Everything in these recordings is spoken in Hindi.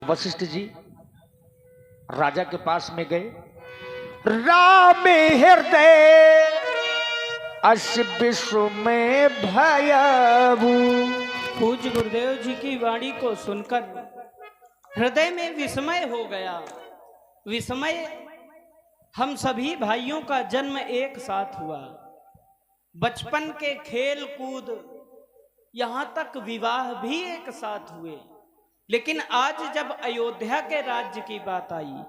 वशिष्ठ जी राजा के पास में गए। राम हृदय अस विश्व में भयभू। पूज्य गुरुदेव जी की वाणी को सुनकर हृदय में विस्मय हो गया। विस्मय, हम सभी भाइयों का जन्म एक साथ हुआ, बचपन के खेल कूद यहां तक विवाह भी एक साथ हुए, लेकिन आज जब अयोध्या के राज्य की बात आई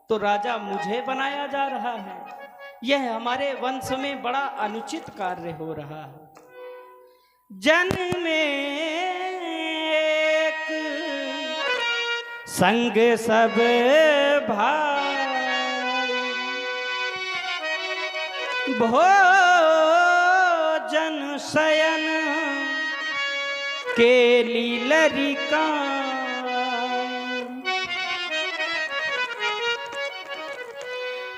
तो राजा मुझे बनाया जा रहा है। यह हमारे वंश में बड़ा अनुचित कार्य हो रहा है। जन्म में एक संग सब भाई, भोजन शयन के लीलरिका,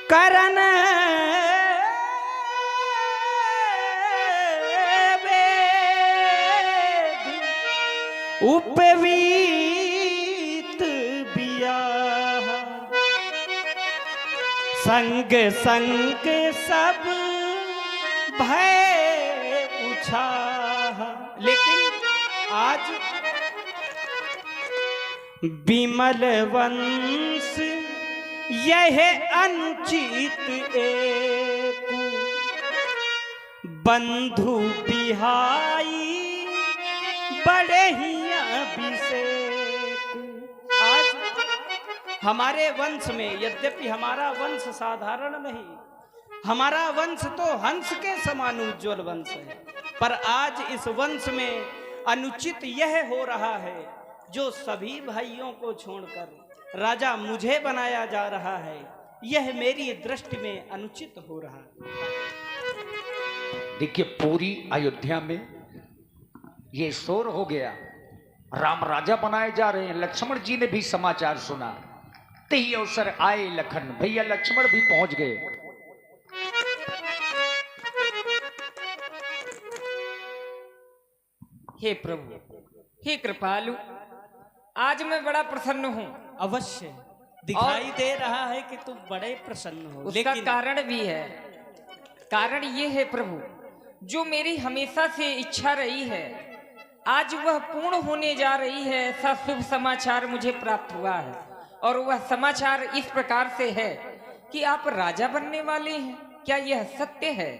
करन उपवीत बियाह, संग संग सब भय उछाह। लेकिन आज विमल वंश यह अनुचित एक, बंधु बिहाई बड़े ही अभिषेक। आज हमारे वंश में, यद्यपि हमारा वंश साधारण नहीं, हमारा वंश तो हंस के समान उज्ज्वल वंश है, पर आज इस वंश में अनुचित यह हो रहा है जो सभी भाइयों को छोड़कर राजा मुझे बनाया जा रहा है। यह मेरी दृष्टि में अनुचित हो रहा है। देखिए, पूरी अयोध्या में ये शोर हो गया, राम राजा बनाए जा रहे हैं। लक्ष्मण जी ने भी समाचार सुना, ते अवसर आए लखन, भैया लक्ष्मण भी पहुंच गए। हे प्रभु, हे कृपालु, आज मैं बड़ा प्रसन्न हूँ। अवश्य दिखाई दे रहा है कि तुम बड़े प्रसन्न हो, उसका लेकिन कारण भी है। कारण ये है प्रभु, जो मेरी हमेशा से इच्छा रही है आज वह पूर्ण होने जा रही है। ऐसा शुभ समाचार मुझे प्राप्त हुआ है, और वह समाचार इस प्रकार से है कि आप राजा बनने वाले हैं। क्या यह सत्य है?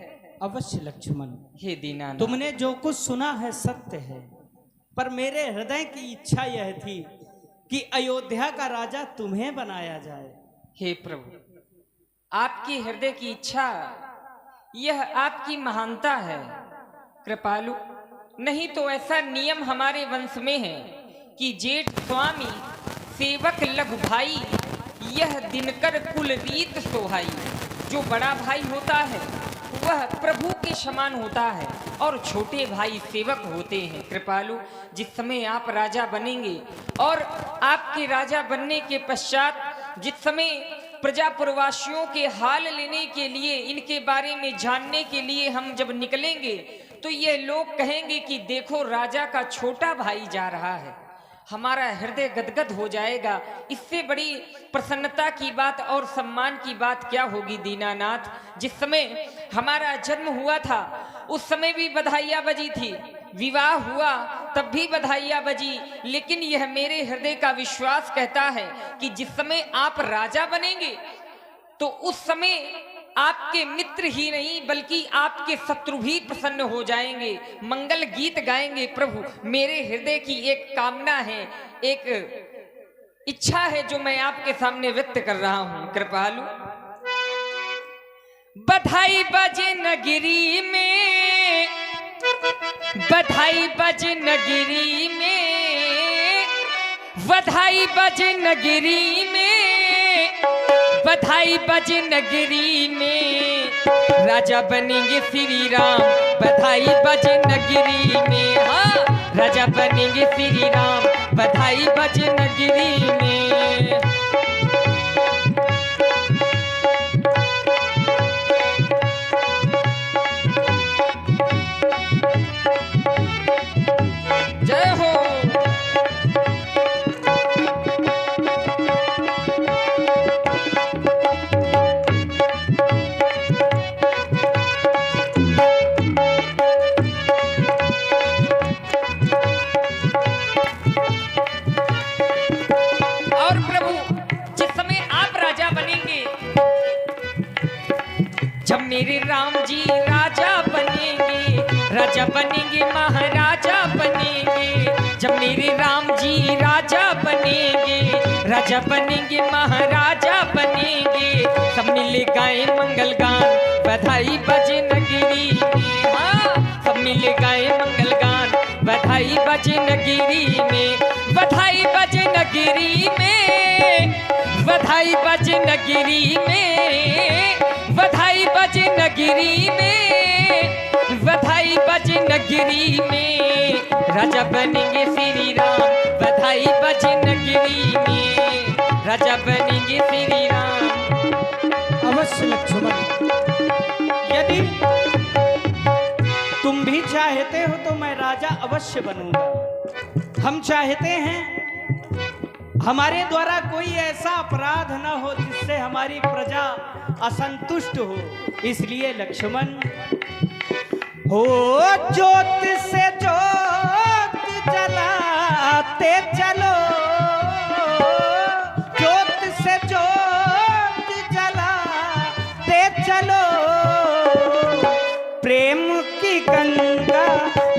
अवश्य लक्ष्मण, हे दीनानाथ, तुमने जो कुछ सुना है सत्य है, पर मेरे हृदय की इच्छा यह थी कि अयोध्या का राजा तुम्हें बनाया जाए। हे प्रभु, आपकी हृदय की इच्छा, यह आपकी महानता है कृपालु। नहीं तो ऐसा नियम हमारे वंश में है कि जेठ स्वामी सेवक लघु भाई, यह दिनकर कुल रीत सोहाई। जो बड़ा भाई होता है वह प्रभु के समान होता है, और छोटे भाई सेवक होते हैं। कृपालु, जिस समय आप राजा बनेंगे और आपके राजा बनने के पश्चात जिस समय प्रजापुरवासियों के हाल लेने के लिए, इनके बारे में जानने के लिए हम जब निकलेंगे तो ये लोग कहेंगे कि देखो राजा का छोटा भाई जा रहा है। हमारा हृदय गदगद हो जाएगा। इससे बड़ी प्रसन्नता की बात और सम्मान की बात क्या होगी दीनानाथ। जिस समय हमारा जन्म हुआ था उस समय भी बधाइयाँ बजी थी, विवाह हुआ तब भी बधाइयाँ बजी, लेकिन यह मेरे हृदय का विश्वास कहता है कि जिस समय आप राजा बनेंगे तो उस समय आपके मित्र ही नहीं बल्कि आपके शत्रु भी प्रसन्न हो जाएंगे, मंगल गीत गाएंगे। प्रभु, मेरे हृदय की एक कामना है, एक इच्छा है जो मैं आपके सामने व्यक्त कर रहा हूं कृपालु। बधाई बजे नगरी में, बधाई बजे नगरी में, बधाई बजे नगरी में, बधाई बजे नगरी में, राजा बनेंगे श्री राम। बधाई बजे नगरी में, हाँ राजा बनेंगे श्री राम। बधाई बजे नगरी में। जय हो। मेरे राम जी राजा बनेंगे, राजा बनेंगे, महाराजा बनेंगे। जब मेरे राम जी राजा बनेंगे, राजा बनेंगे, महाराजा बनेंगे। सब मिल गाए मंगल गान, बधाई बजे नगरी में। हाँ, सब मिल गाए मंगल गान, बधाई बजे नगरी में, बधाई बजे नगरी में, बधाई बजे नगरी में, बधाई बजे नगरी में, बधाई बजे नगरी में। राजा बनेंगे श्री राम, बधाई बजे नगरी में, राजा बनेंगे श्री राम। अवश्य लक्ष्मण, यदि तुम भी चाहते हो तो मैं राजा अवश्य बनूंगा। हम चाहते हैं हमारे द्वारा कोई ऐसा अपराध न हो जिससे हमारी प्रजा असंतुष्ट हो। इसलिए लक्ष्मण हो, ज्योत से ज्योत जलाते चलो, ज्योत से ज्योत जलाते चलो, प्रेम की गंगा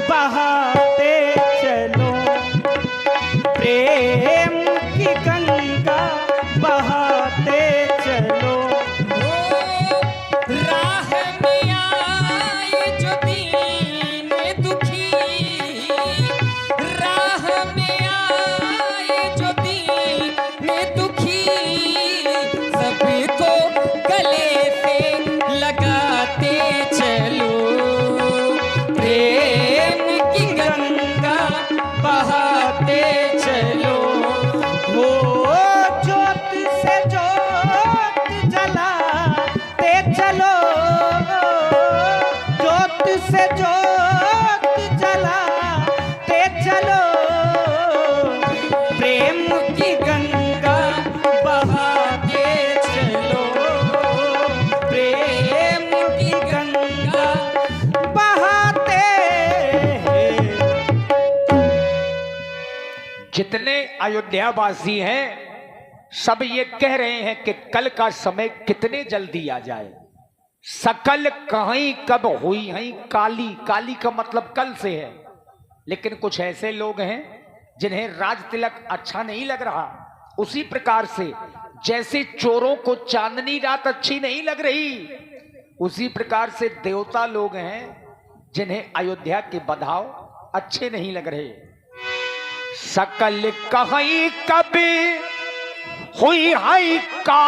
बहाते चलो, प्रेम की गंगा बहाते चलो। राह में आए जो दीन दुखी, राह में आए जो दीन दुखी, सबको गले से लगाते चलो, प्रेम की गंगा बहाते चलो। हो, ज्योत से ज्योत जलाते चलो, ज्योत से ज्योत जलाते चलो, प्रेम की गंगा बहाते चलो, प्रेम की गंगा बहाते। जितने अयोध्यावासी हैं सब ये कह रहे हैं कि कल का समय कितने जल्दी आ जाए। सकल कहीं कब हुई है काली, काली का मतलब कल से है। लेकिन कुछ ऐसे लोग हैं जिन्हें राज तिलक अच्छा नहीं लग रहा। उसी प्रकार से जैसे चोरों को चांदनी रात अच्छी नहीं लग रही, उसी प्रकार से देवता लोग हैं जिन्हें अयोध्या के बधाव अच्छे नहीं लग रहे। सकल कहीं कभी हुई है का